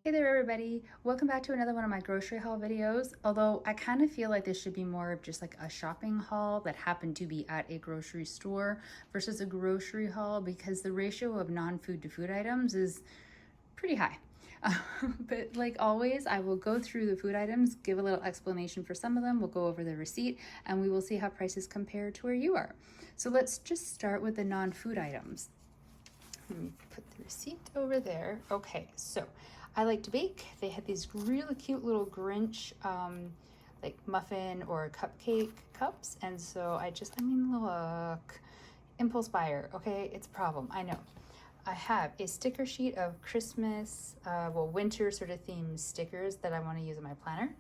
Hey there everybody, welcome back to another one of my grocery haul videos. Although I kind of feel like this should be more of just like a shopping haul that happened to be at a grocery store versus a grocery haul because the ratio of non-food to food items is pretty high. But like always, I will go through the food items, give a little explanation for some of them, we'll go over the receipt, and we will see how prices compare to where you are. So let's just start with the non-food items. Let me put the receipt over there. Okay, so I like to bake. They had these really cute little Grinch like muffin or cupcake cups. And so I mean, look, impulse buyer. Okay, it's a problem, I know. I have a sticker sheet of Christmas, winter sort of themed stickers that I want to use in my planner.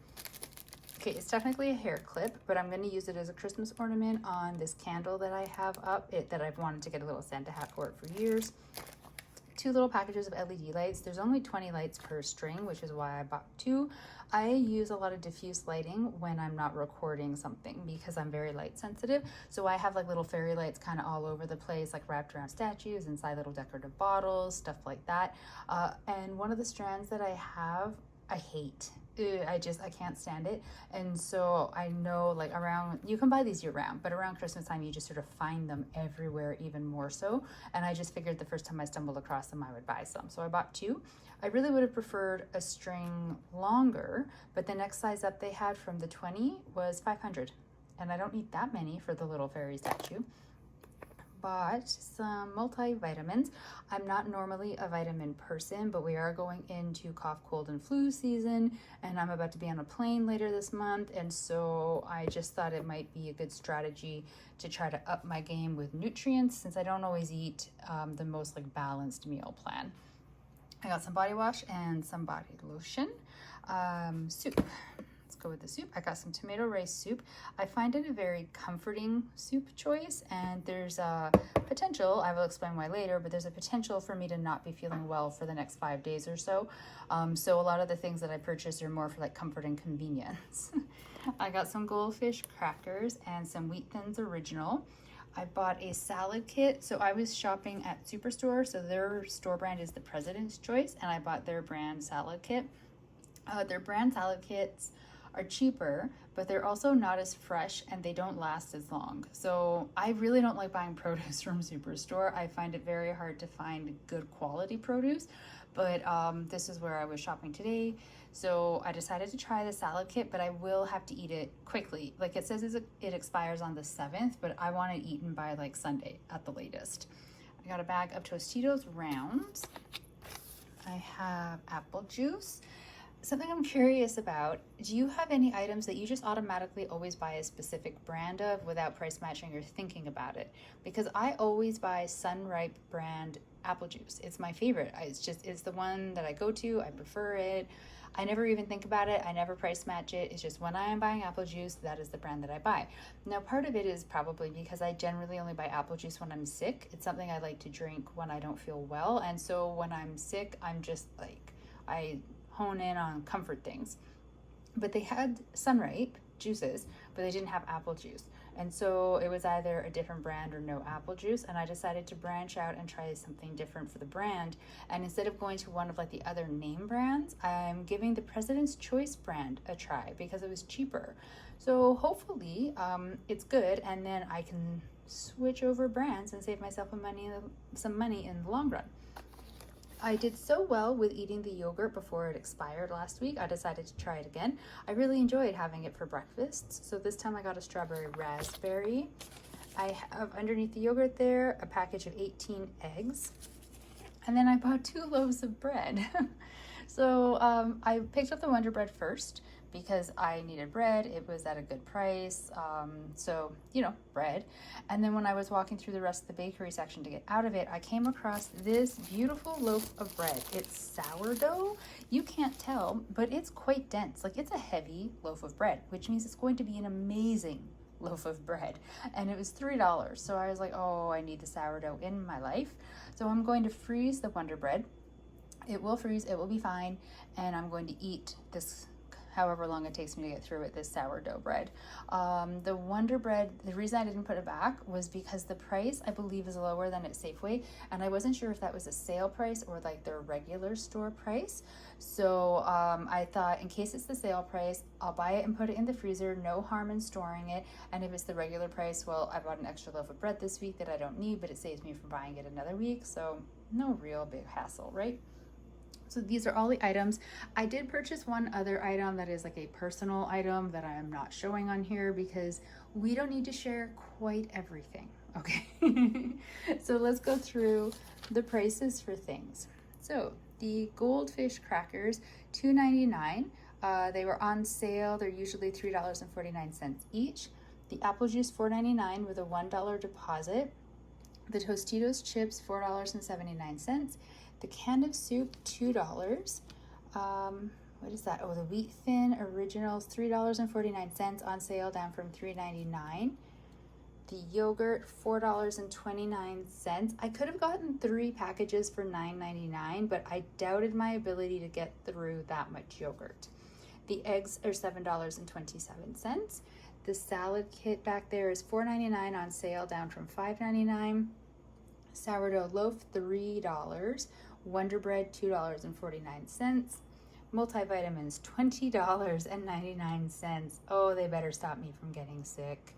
Okay, it's technically a hair clip, but I'm going to use it as a Christmas ornament on this candle that I have up, that I've wanted to get a little Santa hat for it for years. 2 little packages of LED lights. There's only 20 lights per string, which is why I bought 2. I use a lot of diffuse lighting when I'm not recording something because I'm very light sensitive. So I have like little fairy lights kind of all over the place, like wrapped around statues, inside little decorative bottles, stuff like that. And one of the strands that I have, I hate. I can't stand it. And so I know like around, you can buy these year round, but around Christmas time, you just sort of find them everywhere even more so. And I just figured the first time I stumbled across them, I would buy some. So I bought 2. I really would have preferred a string longer, but the next size up they had from the 20 was 500. And I don't need that many for the little fairy statue. Bought some multivitamins. I'm not normally a vitamin person, but we are going into cough, cold, and flu season, and I'm about to be on a plane later this month, and so I just thought it might be a good strategy to try to up my game with nutrients since I don't always eat the most like balanced meal plan. I got some body wash and some body lotion. Soup. Let's go with the soup. I got some tomato rice soup. I find it a very comforting soup choice, and there's a potential, I will explain why later, but there's a potential for me to not be feeling well for the next 5 days or so. So a lot of the things that I purchased are more for like comfort and convenience. I got some goldfish crackers and some Wheat Thins Original. I bought a salad kit. So I was shopping at Superstore, so their store brand is the President's Choice, and I bought their brand salad kit. Their brand salad kits are cheaper, but they're also not as fresh and they don't last as long. So I really don't like buying produce from Superstore. I find it very hard to find good quality produce, but this is where I was shopping today. So I decided to try the salad kit, but I will have to eat it quickly. Like it says it expires on the 7th, but I want it eaten by like Sunday at the latest. I got a bag of Tostitos rounds. I have apple juice. Something I'm curious about, do you have any items that you just automatically always buy a specific brand of without price matching or thinking about it? Because I always buy Sunripe brand apple juice. It's my favorite. It's the one that I go to. I prefer it. I never even think about it. I never price match it. It's just when I am buying apple juice, that is the brand that I buy. Now, part of it is probably because I generally only buy apple juice when I'm sick. It's something I like to drink when I don't feel well. And so when I'm sick, I'm just like, I hone in on comfort things. But they had Sunripe juices, but they didn't have apple juice. And so it was either a different brand or no apple juice. And I decided to branch out and try something different for the brand. And instead of going to one of like the other name brands, I'm giving the President's Choice brand a try because it was cheaper. So hopefully it's good. And then I can switch over brands and save myself some money in the long run. I did so well with eating the yogurt before it expired last week. I decided to try it again. I really enjoyed having it for breakfast. So this time I got a strawberry raspberry. I have underneath the yogurt there a package of 18 eggs. And then I bought 2 loaves of bread. So I picked up the Wonder Bread first because I needed bread. It was at a good price. So, you know, bread. And then when I was walking through the rest of the bakery section to get out of it, I came across this beautiful loaf of bread. It's sourdough. You can't tell, but it's quite dense. Like it's a heavy loaf of bread, which means it's going to be an amazing loaf of bread. And it was $3. So I was like, oh, I need the sourdough in my life. So I'm going to freeze the Wonder Bread. It will freeze, it will be fine. And I'm going to eat this however long it takes me to get through it, this sourdough bread. The Wonder Bread, the reason I didn't put it back was because the price, I believe, is lower than at Safeway, and I wasn't sure if that was a sale price or like their regular store price. So I thought, in case it's the sale price, I'll buy it and put it in the freezer, no harm in storing it. And if it's the regular price, well, I bought an extra loaf of bread this week that I don't need, but it saves me from buying it another week, so no real big hassle, right? So these are all the items. I did purchase one other item that is like a personal item that I am not showing on here because we don't need to share quite everything, okay? So let's go through the prices for things. So the goldfish crackers, $2.99. They were on sale. They're usually $3.49 each. The apple juice, $4.99 with a $1 deposit. The Tostitos chips, $4.79. The can of soup, $2. What is that? Oh, the wheat thin originals, $3.49 on sale, down from $3.99. The yogurt, $4.29. I could have gotten 3 packages for $9.99, but I doubted my ability to get through that much yogurt. The eggs are $7.27. The salad kit back there is $4.99 on sale, down from $5.99. Sourdough loaf, $3. Wonder Bread, $2.49. Multivitamins, $20.99. Oh, they better stop me from getting sick.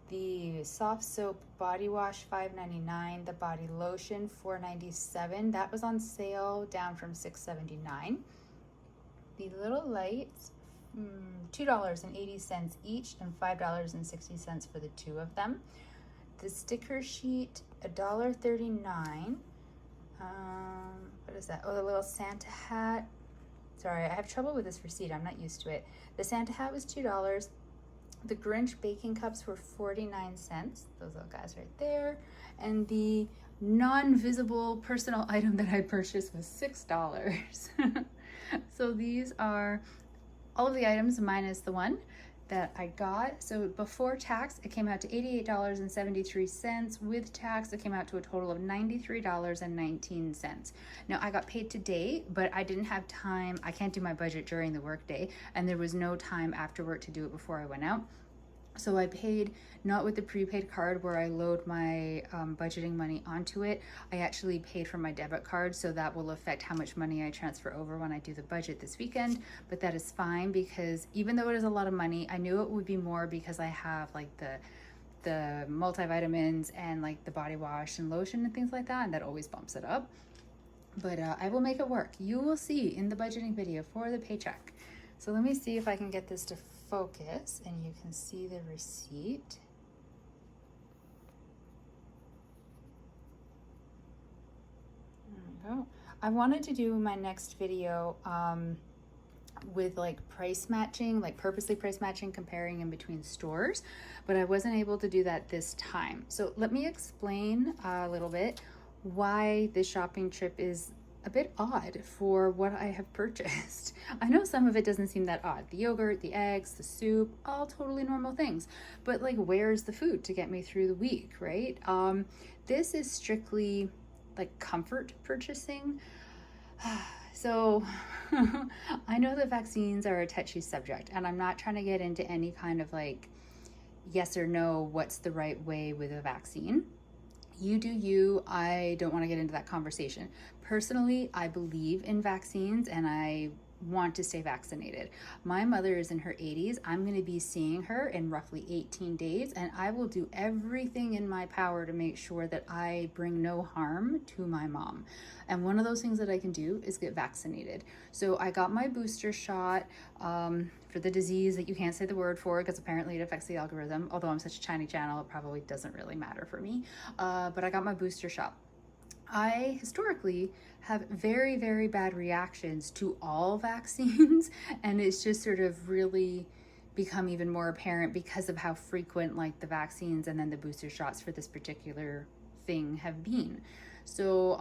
The soft soap body wash, $5.99. The body lotion, $4.97. That was on sale, down from $6.79. The little lights, $2.80 each, and $5.60 for the 2 of them. The sticker sheet, $1.39. What is that? Oh, the little Santa hat. Sorry, I have trouble with this receipt. I'm not used to it. The Santa hat was $2. The Grinch baking cups were 49 cents. Those little guys right there. And the non-visible personal item that I purchased was $6. So these are all of the items minus the one that I got. So before tax, it came out to $88.73. With tax, it came out to a total of $93.19. Now, I got paid today, but I didn't have time. I can't do my budget during the workday, and there was no time after work to do it before I went out. So I paid not with the prepaid card where I load my budgeting money onto it. I actually paid from my debit card, so that will affect how much money I transfer over when I do the budget this weekend. But that is fine, because even though it is a lot of money, I knew it would be more because I have like the multivitamins and like the body wash and lotion and things like that, and that always bumps it up. But I will make it work. You will see in the budgeting video for the paycheck. So let me see if I can get this to focus and you can see the receipt. There we go. I wanted to do my next video with like price matching, like purposely price matching, comparing in between stores, but I wasn't able to do that this time. So let me explain a little bit why this shopping trip is a bit odd for what I have purchased. I know some of it doesn't seem that odd. The yogurt, the eggs, the soup, all totally normal things. But like, where's the food to get me through the week, right? This is strictly like comfort purchasing. So I know that vaccines are a touchy subject, and I'm not trying to get into any kind of like yes or no, what's the right way with a vaccine. You do you. I don't want to get into that conversation. Personally, I believe in vaccines and I want to stay vaccinated. My mother is in her 80s. I'm going to be seeing her in roughly 18 days, and I will do everything in my power to make sure that I bring no harm to my mom. And one of those things that I can do is get vaccinated. So I got my booster shot for the disease that you can't say the word for, because apparently it affects the algorithm. Although I'm such a tiny channel, it probably doesn't really matter for me. But I got my booster shot. I historically have very, very bad reactions to all vaccines, and it's just sort of really become even more apparent because of how frequent like the vaccines and then the booster shots for this particular thing have been. So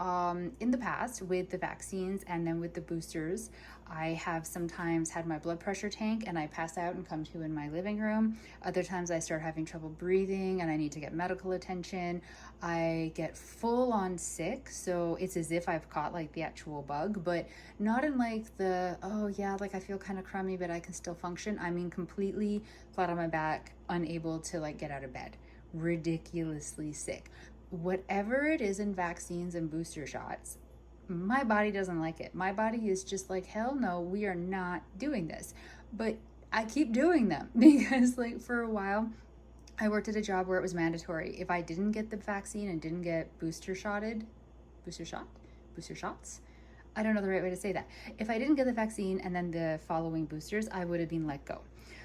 in the past with the vaccines and then with the boosters, I have sometimes had my blood pressure tank and I pass out and come to in my living room. Other times I start having trouble breathing and I need to get medical attention. I get full on sick. So it's as if I've caught like the actual bug, but not in like the, oh yeah, like I feel kind of crummy, but I can still function. I mean, completely flat on my back, unable to like get out of bed, ridiculously sick. Whatever it is in vaccines and booster shots, my body doesn't like it. My body is just like, hell no, we are not doing this. But I keep doing them because like for a while, I worked at a job where it was mandatory. If I didn't get the vaccine and didn't get booster shots, I don't know the right way to say that. If I didn't get the vaccine and then the following boosters, I would have been let go.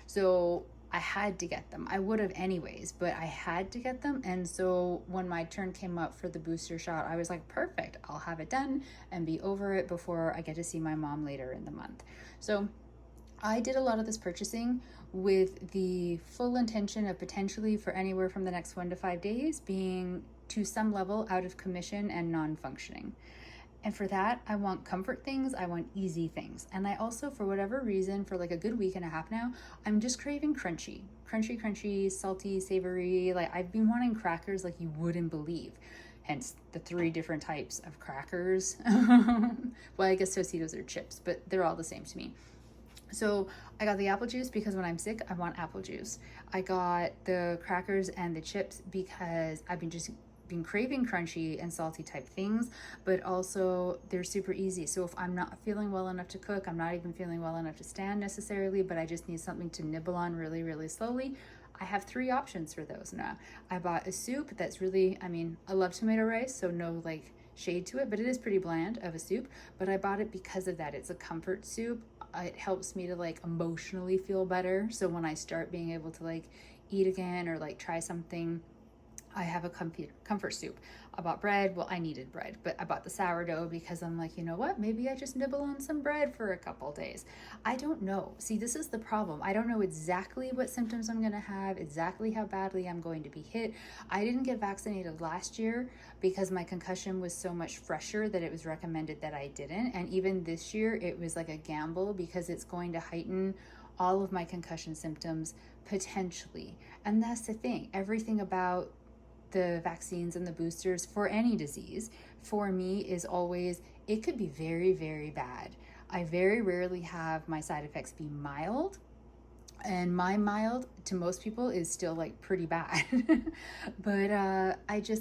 So I had to get them. I would have anyways, but I had to get them. And so when my turn came up for the booster shot, I was like, perfect, I'll have it done and be over it before I get to see my mom later in the month. So I did a lot of this purchasing with the full intention of potentially for anywhere from the next 1 to 5 days being to some level out of commission and non-functioning. And for that, I want comfort things, I want easy things. And I also, for whatever reason, for like a good week and a half now, I'm just craving crunchy, salty, savory. Like I've been wanting crackers like you wouldn't believe. Hence the 3 different types of crackers. Well, I guess Tostitos are chips, but they're all the same to me. So I got the apple juice because when I'm sick, I want apple juice. I got the crackers and the chips because I've been craving crunchy and salty type things, but also they're super easy. So if I'm not feeling well enough to cook, I'm not even feeling well enough to stand necessarily, but I just need something to nibble on really, really slowly, I have 3 options for those now. I bought a soup that's really, I mean, I love tomato rice, so no like shade to it, but it is pretty bland of a soup, but I bought it because of that. It's a comfort soup. It helps me to like emotionally feel better. So when I start being able to like eat again or like try something, I have a comfort soup. I bought bread. Well, I needed bread, but I bought the sourdough because I'm like, you know what? Maybe I just nibble on some bread for a couple days. I don't know. See, this is the problem. I don't know exactly what symptoms I'm going to have, exactly how badly I'm going to be hit. I didn't get vaccinated last year because my concussion was so much fresher that it was recommended that I didn't. And even this year, it was like a gamble because it's going to heighten all of my concussion symptoms potentially. And that's the thing. Everything about the vaccines and the boosters for any disease for me is always, it could be very, very bad. I very rarely have my side effects be mild, and my mild to most people is still like pretty bad. But I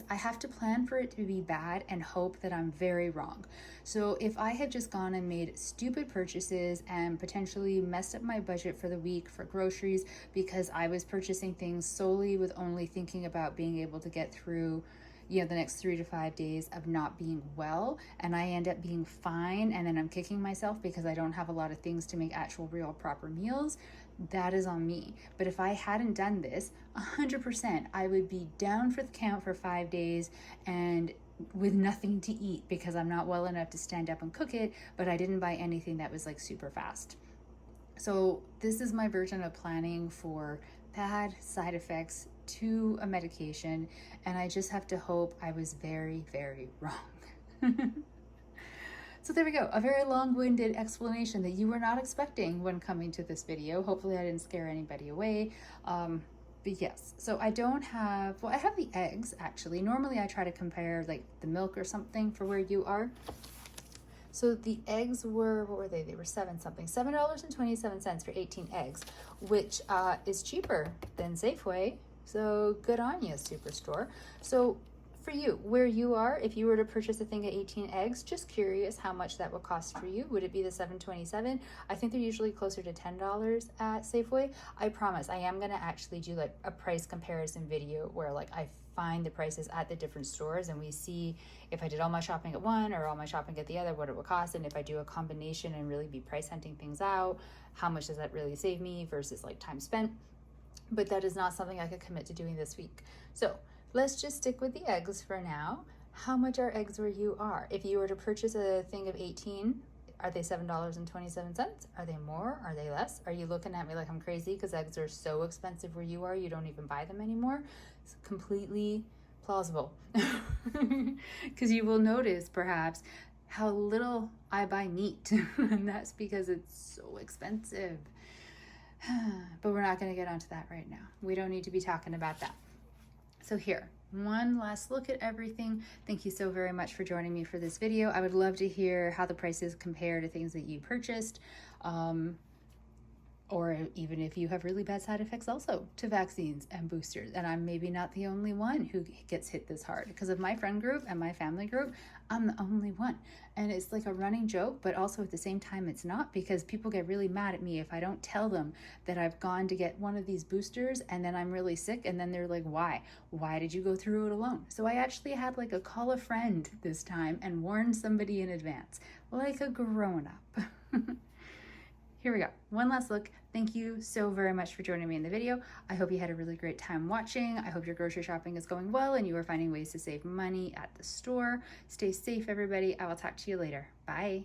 have to plan for it to be bad and hope that I'm very wrong. So if I had just gone and made stupid purchases and potentially messed up my budget for the week for groceries because I was purchasing things solely with only thinking about being able to get through the next 3 to 5 days of not being well, and I end up being fine, and then I'm kicking myself because I don't have a lot of things to make actual real proper meals, that is on me. But if I hadn't done this, 100%, I would be down for the count for 5 days and with nothing to eat because I'm not well enough to stand up and cook it, but I didn't buy anything that was like super fast. So this is my version of planning for bad side effects to a medication, and I just have to hope I was very, very wrong. So there we go, a very long-winded explanation that you were not expecting when coming to this video. Hopefully I didn't scare anybody away. But yes, so I don't have, well, I have the eggs actually. Normally I try to compare like the milk or something for where you are. So the eggs were, what were they? They were $7.27 for 18 eggs, which is cheaper than Safeway. So good on you, Superstore. So for you, where you are, if you were to purchase a thing of 18 eggs, just curious how much that would cost for you. Would it be the $7.27? I think they're usually closer to $10 at Safeway. I promise I am gonna actually do like a price comparison video where like I find the prices at the different stores and we see if I did all my shopping at one or all my shopping at the other, what it would cost, and if I do a combination and really be price hunting things out, how much does that really save me versus like time spent. But that is not something I could commit to doing this week. So let's just stick with the eggs for now. How much are eggs where you are? If you were to purchase a thing of 18, are they $7.27? Are they more? Are they less? Are you looking at me like I'm crazy because eggs are so expensive where you are, you don't even buy them anymore? It's completely plausible. Because you will notice perhaps how little I buy meat, and that's because it's so expensive. But we're not going to get onto that right now. We don't need to be talking about that. So here, one last look at everything. Thank you so very much for joining me for this video. I would love to hear how the prices compare to things that you purchased. Or even if you have really bad side effects also to vaccines and boosters. And I'm maybe not the only one who gets hit this hard. Because of my friend group and my family group, I'm the only one. And it's like a running joke, but also at the same time it's not, because people get really mad at me if I don't tell them that I've gone to get one of these boosters and then I'm really sick, and then they're like, why? Why did you go through it alone? So I actually had like a call a friend this time and warn somebody in advance, like a grown-up. Here we go. One last look. Thank you so very much for joining me in the video. I hope you had a really great time watching. I hope your grocery shopping is going well and you are finding ways to save money at the store. Stay safe, everybody. I will talk to you later. Bye.